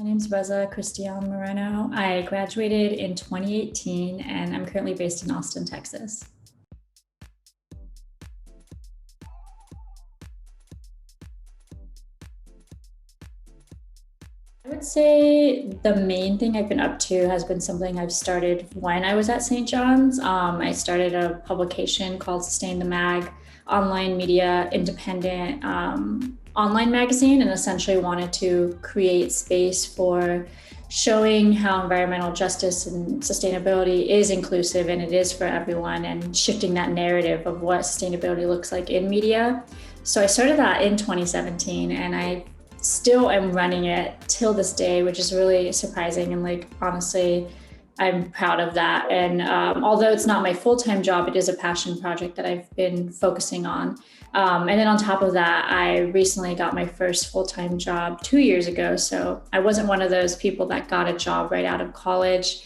My name is Reza Moreno. I graduated in 2018 and I'm currently based in Austin, Texas. I would say the main thing I've been up to has been something I've started when I was at St. John's. I started a publication called Sustain the Mag, online media, independent online magazine, and essentially wanted to create space for showing how environmental justice and sustainability is inclusive and it is for everyone, and shifting that narrative of what sustainability looks like in media. So I started that in 2017 and I still am running it till this day, which is really surprising. And honestly, I'm proud of that. And although it's not my full-time job, it is a passion project that I've been focusing on. And then on top of that, I recently got my first full-time job 2 years ago. So I wasn't one of those people that got a job right out of college.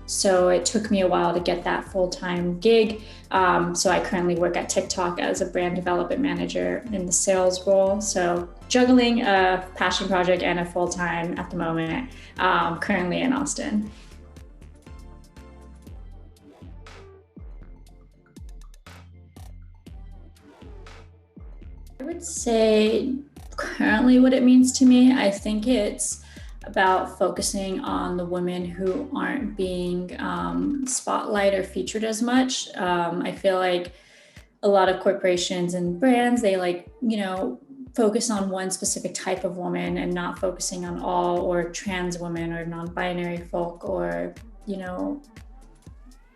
So it took me a while to get that full-time gig. So I currently work at TikTok as a brand development manager in the sales role. So juggling a passion project and a full-time at the moment, currently in Austin. I would say currently what it means to me, I think it's about focusing on the women who aren't being spotlighted or featured as much. I feel like a lot of corporations and brands, they focus on one specific type of woman and not focusing on all, or trans women or non-binary folk, or,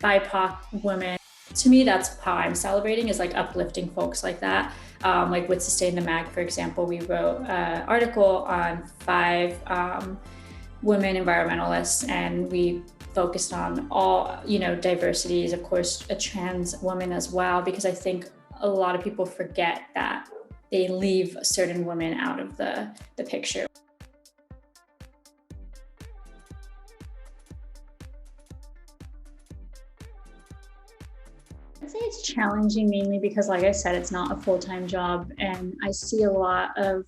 BIPOC women. To me, that's how I'm celebrating, is uplifting folks like that. With Sustain the Mag, for example, we wrote an article on 5 women environmentalists, and we focused on all, diversities, of course, a trans woman as well, because I think a lot of people forget that they leave certain women out of the picture. I'd say it's challenging mainly because, like I said, it's not a full-time job, and I see a lot of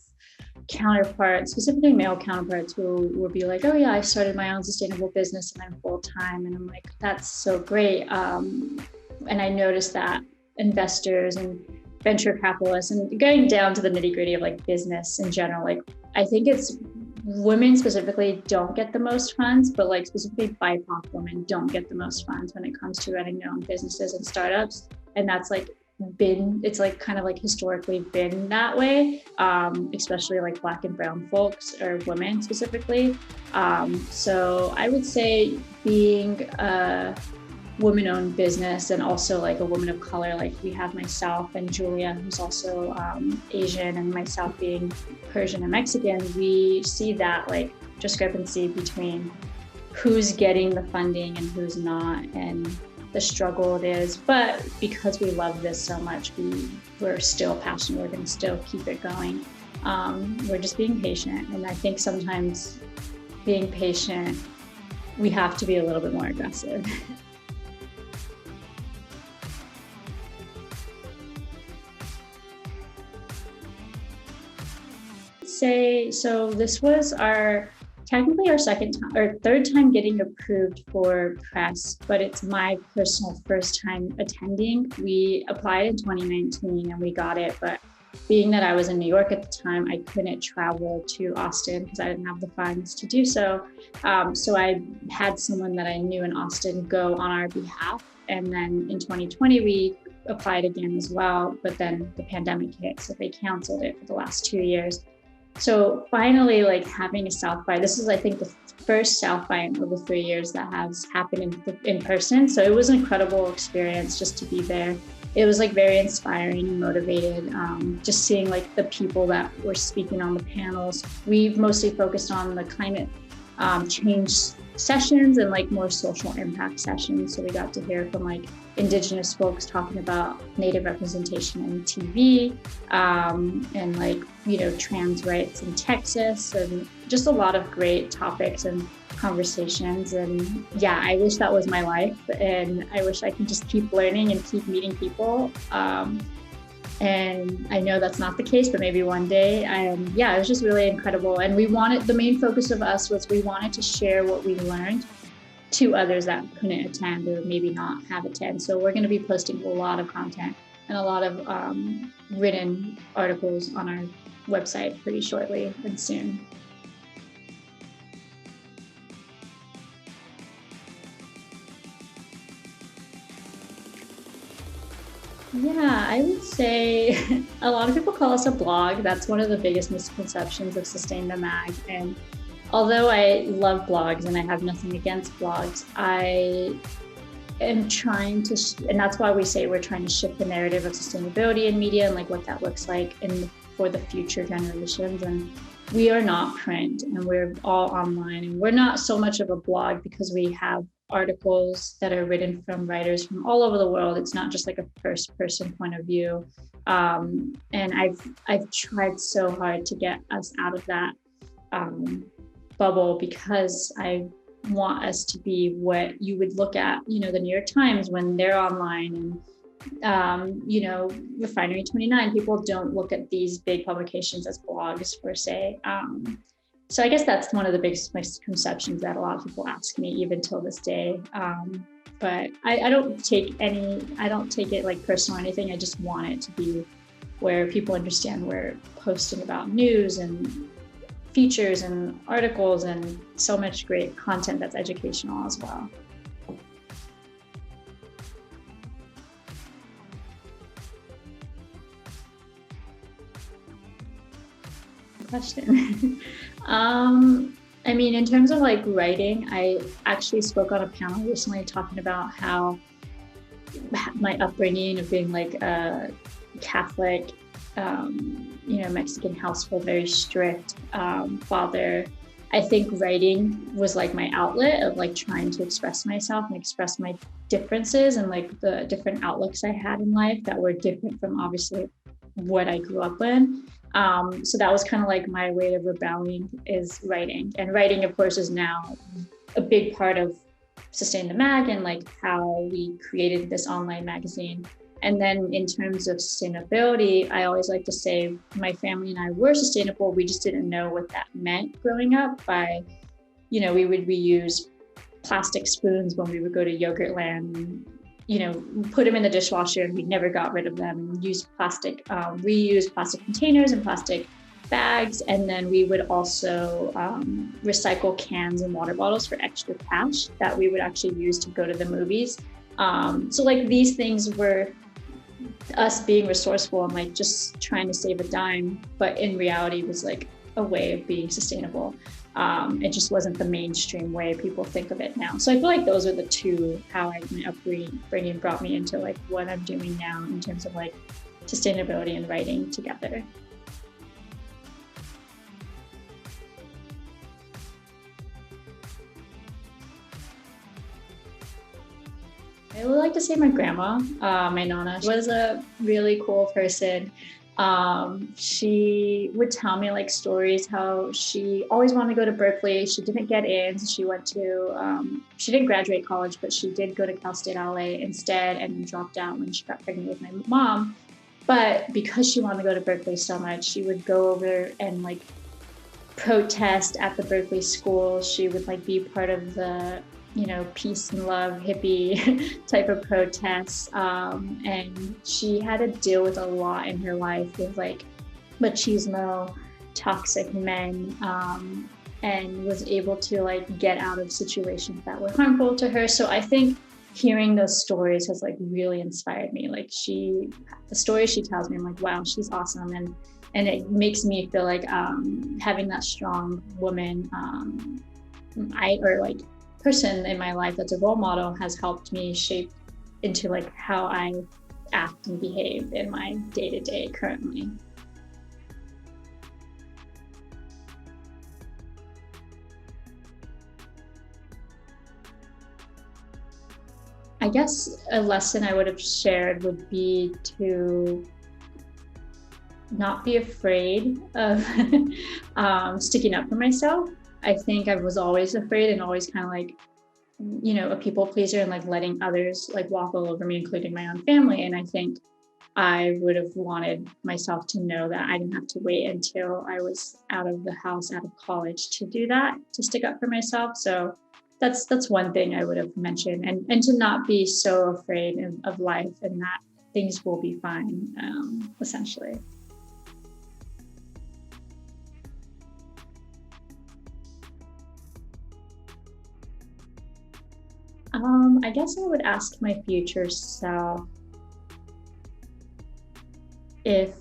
counterparts, specifically male counterparts, who will be like, oh yeah, I started my own sustainable business and I'm full-time. And I'm like, that's so great. And I noticed that investors and venture capitalists, and getting down to the nitty-gritty of business in general, I think it's women specifically don't get the most funds, but specifically BIPOC women don't get the most funds when it comes to running their own businesses and startups. And that's historically been that way, especially Black and brown folks, or women specifically. So I would say being a woman-owned business, and also a woman of color, we have myself and Julia, who's also Asian, and myself being Persian and Mexican, we see that discrepancy between who's getting the funding and who's not, and the struggle it is. But because we love this so much, we're still passionate. We're going to still keep it going. We're just being patient, and I think sometimes being patient, we have to be a little bit more aggressive. So this was technically our second time or third time getting approved for press, but it's my personal first time attending. We applied in 2019 and we got it, but being that I was in New York at the time, I couldn't travel to Austin because I didn't have the funds to do so. So I had someone that I knew in Austin go on our behalf. And then in 2020, we applied again as well, but then the pandemic hit, so they canceled it for the last 2 years. So finally, having a South by, this is, I think, the first South by in over 3 years that has happened in person. So it was an incredible experience just to be there. It was very inspiring and motivated, just seeing the people that were speaking on the panels. We've mostly focused on the climate change sessions and more social impact sessions. So we got to hear from Indigenous folks talking about Native representation in TV, and trans rights in Texas, and just a lot of great topics and conversations. And yeah, I wish that was my life, and I wish I could just keep learning and keep meeting people. And I know that's not the case, but maybe one day. Yeah, it was just really incredible. And the main focus of us was we wanted to share what we learned to others that couldn't attend or maybe not have attend. So we're going to be posting a lot of content and a lot of written articles on our website pretty shortly and soon. Yeah, I would say a lot of people call us a blog. That's one of the biggest misconceptions of Sustain the Mag. And although I love blogs and I have nothing against blogs, I am trying to, and that's why we say we're trying to shift the narrative of sustainability in media and like what that looks like for the future generations. And we are not print and we're all online, and we're not so much of a blog because we have articles that are written from writers from all over the world. It's not just like a first person point of view. And I've tried so hard to get us out of that bubble, because I want us to be what you would look at, the New York Times when they're online, and Refinery 29, people don't look at these big publications as blogs per se. So I guess that's one of the biggest misconceptions that a lot of people ask me even till this day. But I don't take it like personal or anything. I just want it to be where people understand we're posting about news and features and articles and so much great content that's educational as well. Question. I mean, in terms of like writing, I actually spoke on a panel recently talking about how my upbringing of being like a Catholic, Mexican household, very strict father. I think writing was like my outlet of like trying to express myself and express my differences and like the different outlooks I had in life that were different from obviously what I grew up in. So that was kind of like my way of rebelling, is writing. And writing, of course, is now a big part of Sustain the Mag and like how we created this online magazine. And then in terms of sustainability, I always like to say my family and I were sustainable. We just didn't know what that meant growing up. We would reuse plastic spoons when we would go to Yogurtland, put them in the dishwasher, and we never got rid of them, and use reuse plastic containers and plastic bags. And then we would also recycle cans and water bottles for extra cash that we would actually use to go to the movies. So like these things were us being resourceful and like just trying to save a dime, but in reality was like a way of being sustainable. It just wasn't the mainstream way people think of it now. So I feel like those are the two, how my upbringing brought me into like what I'm doing now in terms of like sustainability and writing together. I would like to say my grandma, my Nana, was a really cool person. She would tell me like stories how she always wanted to go to Berkeley. She didn't get in. So she didn't graduate college, but she did go to Cal State LA instead and dropped out when she got pregnant with my mom. But because she wanted to go to Berkeley so much, she would go over and like protest at the Berkeley school. She would like be part of the peace and love hippie type of protests. And she had to deal with a lot in her life with like machismo, toxic men, and was able to like get out of situations that were harmful to her. So I think hearing those stories has like really inspired me. Like the stories she tells me, I'm like, wow, she's awesome. And it makes me feel like having that strong woman, person in my life that's a role model has helped me shape into like how I act and behave in my day-to-day currently. I guess a lesson I would have shared would be to not be afraid of sticking up for myself. I think I was always afraid and always kind of like, a people pleaser and like letting others like walk all over me, including my own family. And I think I would have wanted myself to know that I didn't have to wait until I was out of the house, out of college to do that, to stick up for myself. So that's one thing I would have mentioned, and to not be so afraid of life and that things will be fine, essentially. I guess I would ask my future self if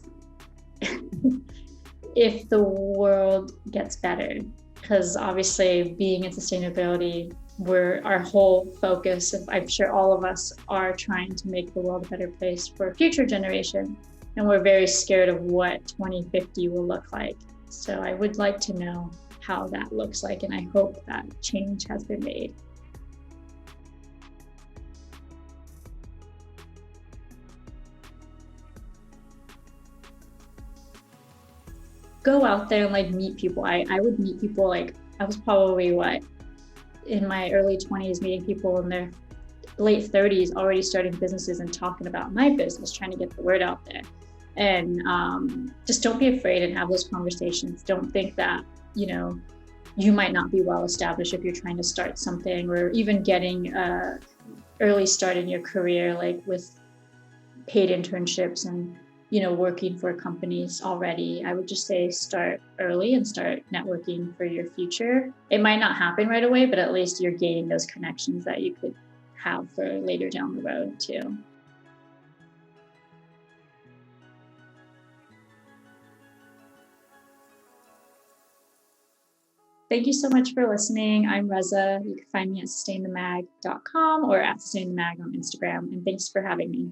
if the world gets better, because obviously being in sustainability, we're our whole focus, and I'm sure all of us are trying to make the world a better place for future generation, and we're very scared of what 2050 will look like. So I would like to know how that looks like, and I hope that change has been made. Go out there and like meet people. I would meet people, like I was probably what, in my early 20s, meeting people in their late 30s already starting businesses and talking about my business, trying to get the word out there. And just don't be afraid and have those conversations. Don't think that, you know, you might not be well established if you're trying to start something, or even getting early start in your career, like with paid internships and, working for companies already. I would just say start early and start networking for your future. It might not happen right away, but at least you're gaining those connections that you could have for later down the road too. Thank you so much for listening. I'm Reza. You can find me at sustainthemag.com or at sustainthemag on Instagram. And thanks for having me.